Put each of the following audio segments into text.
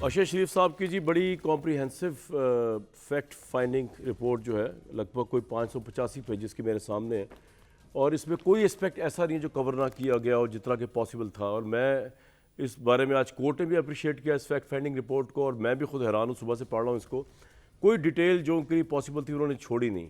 अशर शरीफ साहब की जी बड़ी कॉम्प्रिहेंसिव फैक्ट फाइंडिंग रिपोर्ट जो है लगभग कोई 585 पेजेस की मेरे सामने है और इसमें कोई एस्पेक्ट ऐसा नहीं है जो कवर ना किया गया और जितना कि पॉसिबल था। और मैं इस बारे में आज कोर्ट ने भी अप्रिशिएट किया इस फैक्ट फाइंडिंग रिपोर्ट को और मैं भी खुद हैरान हूँ, सुबह से पढ़ रहा हूँ इसको। कोई डिटेल जो उनके लिए पॉसिबल थी उन्होंने छोड़ी नहीं,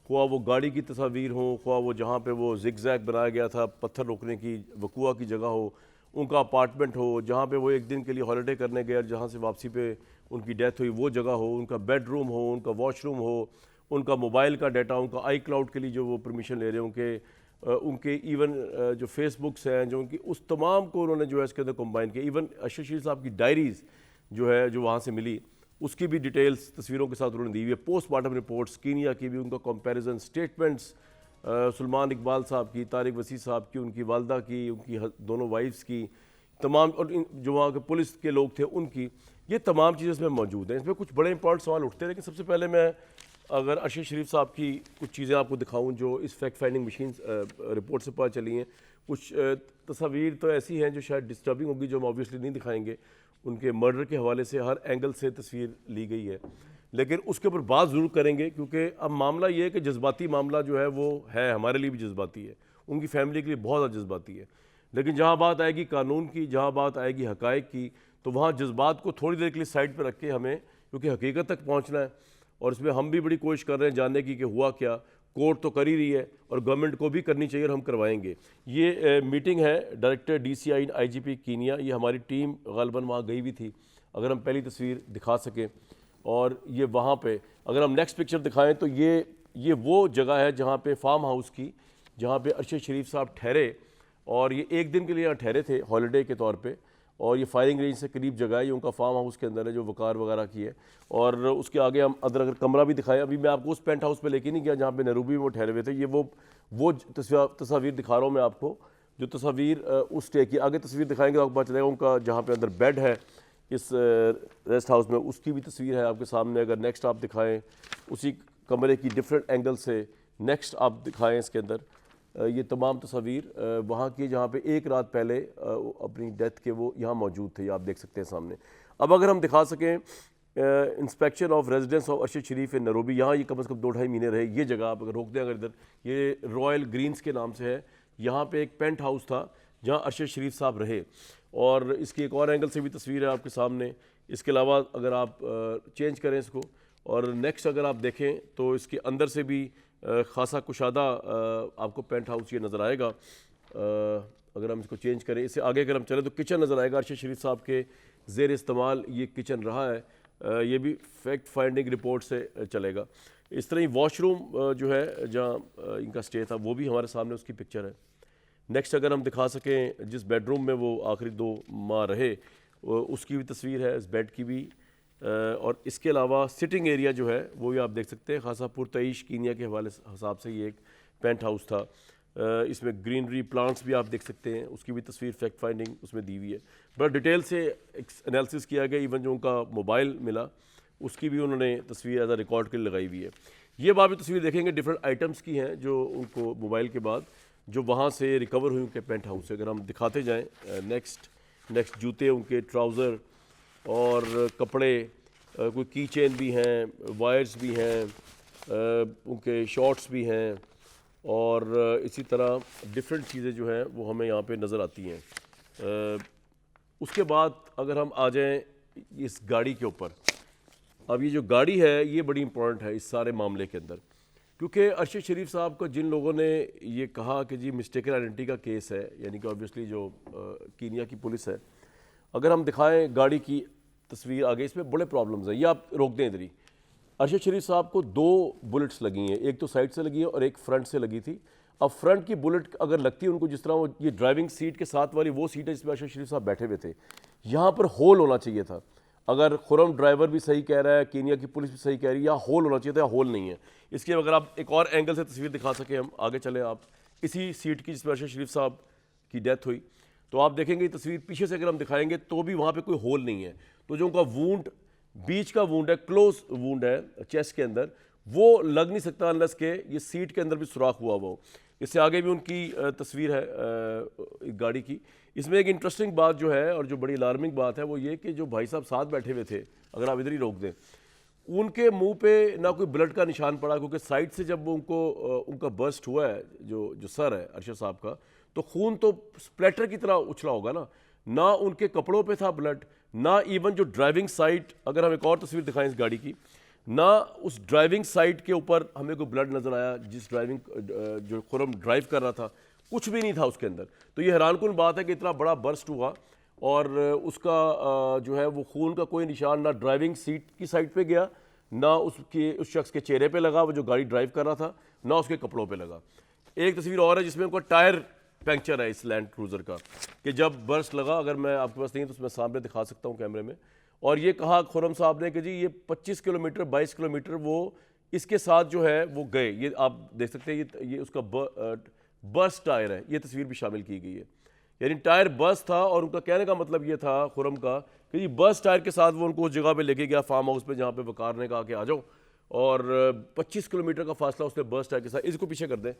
ख्वा वो गाड़ी की तस्वीर हो, ख्वा वो जहाँ पे वो जिगजैग बनाया गया था पत्थर रोकने की वकूआ की जगह हो, उनका अपार्टमेंट हो जहाँ पे वो एक दिन के लिए हॉलिडे करने गए, जहाँ से वापसी पे उनकी डेथ हुई वो जगह हो, उनका बेडरूम हो, उनका वॉशरूम हो, उनका मोबाइल का डाटा, उनका आई क्लाउड के लिए जो वो परमिशन ले रहे हैं, उनके इवन जो फेसबुक्स हैं जो उनकी, उस तमाम को उन्होंने जो है इसके अंदर कंबाइन किया। इवन अशर शरीफ साहब की डायरीज़ जो है जो वहाँ से मिली उसकी भी डिटेल्स तस्वीरों के साथ उन्होंने दी हुई है। पोस्टमार्टम रिपोर्ट्स कीनिया की भी, उनका कंपैरिजन स्टेटमेंट्स सुलेमान इकबाल साहब की, तारिक वसी साहब की, उनकी वालदा की, उनकी दोनों वाइफ्स की, तमाम और जो वहाँ के पुलिस के लोग थे उनकी, ये तमाम चीज़ें इसमें मौजूद हैं। इसमें कुछ बड़े इंपॉर्टेंट सवाल उठते हैं, लेकिन सबसे पहले मैं अगर अशर शरीफ साहब की कुछ चीज़ें आपको दिखाऊं जो इस फैक्ट फाइंडिंग मशीन रिपोर्ट से पता चली हैं। कुछ तस्वीर तो ऐसी हैं जो शायद डिस्टर्बिंग होगी, जो हम ऑब्वियसली नहीं दिखाएंगे। उनके मर्डर के हवाले से हर एंगल से तस्वीर ली गई है, लेकिन उसके ऊपर बात ज़रूर करेंगे क्योंकि अब मामला ये है कि जज्बाती मामला जो है वो है, हमारे लिए भी जज्बाती है, उनकी फैमिली के लिए बहुत ज़्यादा जज्बाती है। लेकिन जहाँ बात आएगी कानून की, जहाँ बात आएगी हक़ाइक़ की, तो वहाँ जज्बात को थोड़ी देर के लिए साइड पर रख के हमें, क्योंकि हकीकत तक पहुँचना है और इसमें हम भी बड़ी कोशिश कर रहे हैं जानने की कि हुआ क्या। कोर्ट तो कर ही रही है और गवर्नमेंट को भी करनी चाहिए और हम करवाएंगे। ये मीटिंग है डायरेक्टर DCI IGP कीनिया, ये हमारी टीम ग़ालिबन वहाँ गई हुई थी। अगर हम पहली तस्वीर दिखा सकें, और ये वहाँ पे अगर हम नेक्स्ट पिक्चर दिखाएं तो ये वो जगह है जहाँ पे फार्म हाउस की, जहाँ पे अरशद शरीफ साहब ठहरे और ये एक दिन के लिए यहाँ ठहरे थे हॉलिडे के तौर पे। और ये फायरिंग रेंज से करीब जगह है, ये उनका फार्म हाउस के अंदर है जो वकार वगैरह की है। और उसके आगे हम अगर कमरा भी दिखाएं, अभी मैं आपको उस पेंट हाउस पे लेके नहीं गया जहाँ पे नैरोबी में वो ठहरे हुए थे। ये वो तस्वीर दिखा रहा हूँ मैं आपको, जो तस्वीर उस स्टे की। आगे तस्वीर दिखाएंगे तो आपको पता चलेगा उनका जहाँ पे अंदर बेड है इस रेस्ट हाउस में, उसकी भी तस्वीर है आपके सामने। अगर नेक्स्ट आप दिखाएं उसी कमरे की डिफरेंट एंगल से, नेक्स्ट आप दिखाएं इसके अंदर ये तमाम तस्वीर वहाँ की जहाँ पे एक रात पहले अपनी डेथ के वो यहाँ मौजूद थे, ये आप देख सकते हैं सामने। अब अगर हम दिखा सकें inspection of residence of Arshad Sharif in Nairobi, यहाँ ये कम से कम 2-2.5 महीने रहे। ये जगह आप अगर रोक दें, अगर इधर ये रॉयल ग्रीन्स के नाम से है, यहाँ पे एक पेंट हाउस था जहाँ अरशद शरीफ साहब रहे। और इसकी एक और एंगल से भी तस्वीर है आपके सामने। इसके अलावा अगर आप चेंज करें इसको और नेक्स्ट अगर आप देखें तो इसके अंदर से भी खासा कुशादा आपको पेंट हाउस ये नज़र आएगा। अगर हम इसको चेंज करें, इससे आगे अगर हम चलें तो किचन नज़र आएगा। अरशद शरीफ साहब के ज़ेर इस्तेमाल ये किचन रहा है, ये भी फैक्ट फाइंडिंग रिपोर्ट से चलेगा। इस तरह ही वॉशरूम जो है जहाँ इनका स्टे था वो भी हमारे सामने उसकी पिक्चर है। नेक्स्ट अगर हम दिखा सकें जिस बेडरूम में वो आखिरी 2 माह रहे उसकी भी तस्वीर है, इस बेड की भी। और इसके अलावा सिटिंग एरिया जो है वो भी आप देख सकते हैं। खासा पुरतईश कीनिया के हवाले हिसाब से ये एक पेंट हाउस था। इसमें ग्रीनरी प्लांट्स भी आप देख सकते हैं, उसकी भी तस्वीर फैक्ट फाइंडिंग उसमें दी हुई है। बड़ा डिटेल से एनालिसिस किया गया। इवन जो उनका मोबाइल मिला उसकी भी उन्होंने तस्वीर एज अ रिकॉर्ड के लिए लगाई हुई है। ये बात भी तस्वीर देखेंगे डिफरेंट आइटम्स की हैं जो उनको मोबाइल के बाद जो वहाँ से रिकवर हुई उनके पेंट हाउस से। अगर हम दिखाते जाएँ नेक्स्ट जूते, उनके ट्राउज़र और कपड़े, कोई की चेन भी हैं, वायर्स भी हैं, उनके शॉर्ट्स भी हैं और इसी तरह डिफरेंट चीज़ें जो हैं वो हमें यहाँ पे नज़र आती हैं। उसके बाद अगर हम आ जाएं इस गाड़ी के ऊपर, अब ये जो गाड़ी है ये बड़ी इंपॉर्टेंट है इस सारे मामले के अंदर, क्योंकि अरशद शरीफ साहब को जिन लोगों ने ये कहा कि जी मिस्टेकन आइडेंटिटी का केस है, यानी कि ऑब्वियसली जो कीनिया की पुलिस है, अगर हम दिखाएं गाड़ी की तस्वीर आगे, इसमें बड़े प्रॉब्लम्स हैं। ये आप रोक दें इधर ही। अरशद शरीफ साहब को 2 बुलेट्स लगी हैं, एक तो साइड से लगी है और एक फ्रंट से लगी थी। अब फ्रंट की बुलेट अगर लगती है उनको, जिस तरह वो ये ड्राइविंग सीट के साथ वाली वो सीट है जिसमें अरशद शरीफ साहब बैठे हुए थे, यहाँ पर होल होना चाहिए था। अगर खुरम ड्राइवर भी सही कह रहा है, कीनिया की पुलिस भी सही कह रही है, यहाँ होल होना चाहिए था, होल नहीं है। इसके अगर आप एक और एंगल से तस्वीर दिखा सकें, हम आगे चले आप, इसी सीट की जिसमें अरशद शरीफ साहब की डेथ हुई, तो आप देखेंगे तस्वीर पीछे से अगर हम दिखाएंगे तो भी वहाँ पे कोई होल नहीं है। तो जो उनका वूंड, बीच का वूंड है, क्लोज वूंड है चेस्ट के अंदर, वो लग नहीं सकता अनलेस के ये सीट के अंदर भी सुराख हुआ हो। इससे आगे भी उनकी तस्वीर है गाड़ी की। इसमें एक इंटरेस्टिंग बात जो है और जो बड़ी अलार्मिंग बात है वो ये कि जो भाई साहब साथ बैठे हुए थे, अगर आप इधर ही रोक दें, उनके मुंह पे ना कोई ब्लड का निशान पड़ा, क्योंकि साइड से जब उनको उनका बर्स्ट हुआ है, जो सर है अरशद साहब का, तो खून तो स्प्लेटर की तरह उछला होगा ना उनके कपड़ों पे था ब्लड, ना इवन जो ड्राइविंग साइड, अगर हम एक और तस्वीर दिखाएं इस गाड़ी की, ना उस ड्राइविंग साइड के ऊपर हमें कोई ब्लड नजर आया, जिस ड्राइविंग जो खुरम ड्राइव कर रहा था कुछ भी नहीं था उसके अंदर। तो ये हैरानकुन बात है कि इतना बड़ा बर्स्ट हुआ और उसका जो है वो खून का कोई निशान ना ड्राइविंग सीट की साइड पे गया, ना उस शख्स के चेहरे पे लगा वो जो गाड़ी ड्राइव कर रहा था, ना उसके कपड़ों पे लगा। एक तस्वीर और है जिसमें उनका टायर पंक्चर है इस लैंड क्रूज़र का, कि जब बर्स्ट लगा, अगर मैं आपके पास नहीं तो मैं सामने दिखा सकता हूँ कैमरे में, और ये कहा खुरम साहब ने कि जी ये 25 किलोमीटर 22 किलोमीटर वो इसके साथ जो है वो गए। ये आप देख सकते हैं, ये उसका बर्स्ट टायर है, ये तस्वीर भी शामिल की गई है। यानी टायर बर्स्ट था और उनका कहने का मतलब ये था खुरम का कि जी बर्स्ट टायर के साथ वो उनको उस जगह पे लेके गया, फार्म हाउस पे, जहाँ पे वकार ने कहा कि आ जाओ, और 25 किलोमीटर का फासला उसने बर्स्ट टायर के साथ, इसको पीछे कर दें,